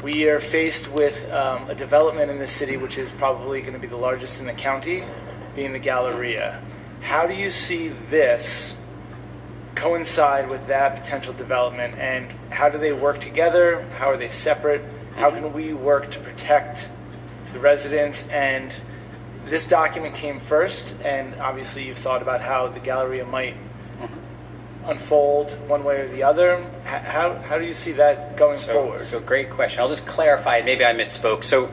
we are faced with a development in the city which is probably going to be the largest in the county, being the Galleria. How do you see this coincide with that potential development, and how do they work together? How are they separate? How can we work to protect the residents? And this document came first, and obviously you've thought about how the Galleria might unfold one way or the other. How do you see that going forward? So great question. I'll just clarify, maybe I misspoke. So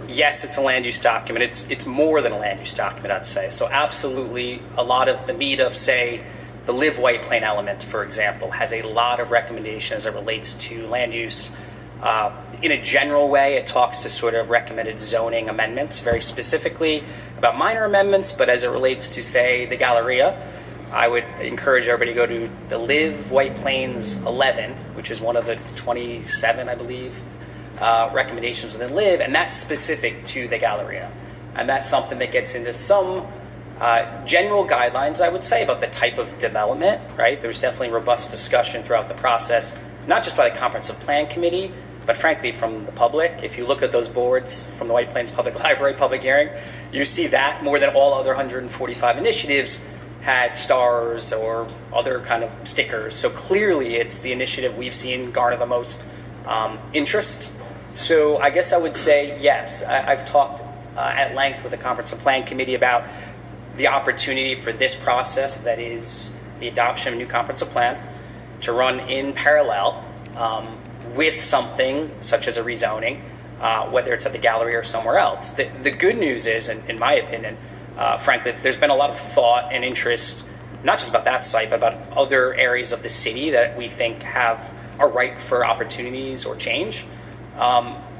yes, it's a land use document. It's more than a land use document, I'd say. So absolutely, a lot of the meat of, say, the Live White Plain element, for example, has a lot of recommendations as it relates to land use. In a general way, it talks to sort of recommended zoning amendments, very specifically about minor amendments, but as it relates to, say, the Galleria, I would encourage everybody to go to the Live White Plains 11, which is one of the 27, I believe, recommendations within Live, and that's specific to the Galleria. And that's something that gets into some general guidelines, I would say, about the type of development, right? There's definitely robust discussion throughout the process, not just by the Comprehensive Plan Committee, but frankly from the public. If you look at those boards from the White Plains Public Library public hearing, you see that more than all other 145 initiatives had stars or other kind of stickers. So clearly it's the initiative we've seen garner the most interest. So I guess I would say yes. I've talked at length with the Comprehensive Plan Committee about the opportunity for this process, that is the adoption of a new comprehensive plan, to run in parallel with something such as a rezoning, whether it's at the Galleria or somewhere else. The good news is, in my opinion, frankly, there's been a lot of thought and interest, not just about that site, but about other areas of the city that we think are ripe for opportunities or change.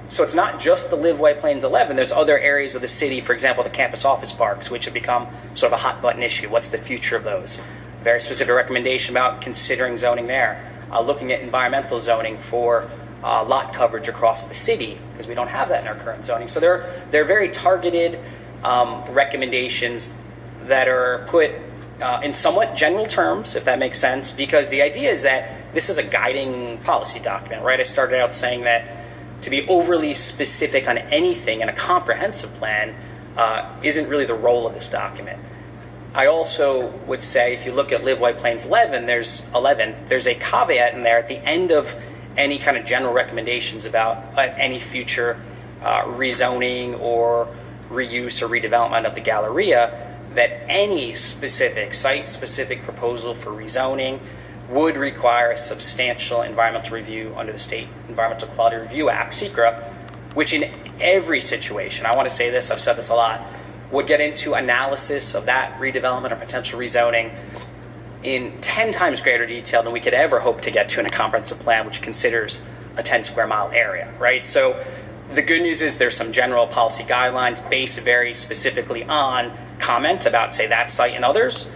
So it's not just the Live White Plains 11. There's other areas of the city, for example, the campus office parks, which have become sort of a hot button issue. What's the future of those? Very specific recommendation about considering zoning there. Looking at environmental zoning for lot coverage across the city, because we don't have that in our current zoning. So they're very targeted recommendations that are put in somewhat general terms, if that makes sense, because the idea is that this is a guiding policy document, right? I started out saying that to be overly specific on anything in a comprehensive plan isn't really the role of this document. I also would say, if you look at Live White Plains 11, there's a caveat in there at the end of any kind of general recommendations about any future rezoning or reuse or redevelopment of the Galleria, that any specific site-specific proposal for rezoning would require a substantial environmental review under the State Environmental Quality Review Act, SECRA, which in every situation, I want to say this, I've said this a lot, would get into analysis of that redevelopment or potential rezoning in 10 times greater detail than we could ever hope to get to in a comprehensive plan, which considers a 10 square mile area, right? So the good news is there's some general policy guidelines based very specifically on comment about, say, that site and others.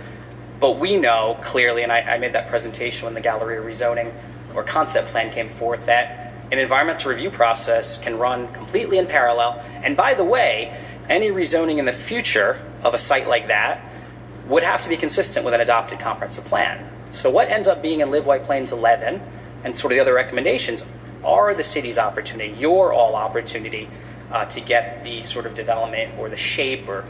But we know clearly, and I made that presentation when the Galleria rezoning or concept plan came forth, that an environmental review process can run completely in parallel. And by the way, any rezoning in the future of a site like that would have to be consistent with an adopted comprehensive plan. So what ends up being in Live White Plains 11 and sort of the other recommendations are the city's opportunity, your all opportunity to get the sort of development or the shape or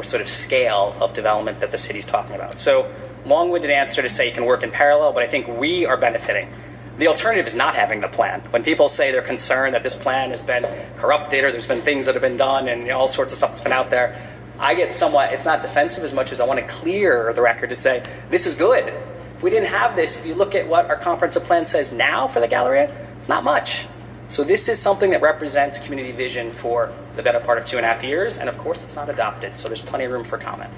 sort of scale of development that the city's talking about. So long-winded answer to say you can work in parallel, but I think we are benefiting. The alternative is not having the plan. When people say they're concerned that this plan has been corrupted or there's been things that have been done and all sorts of stuff that's been out there, I get somewhat, it's not defensive as much as I want to clear the record to say, this is good. If we didn't have this, if you look at what our comprehensive plan says now for the Galleria, it's not much. So this is something that represents community vision for the better part of 2.5 years, and of course it's not adopted, so there's plenty of room for comment.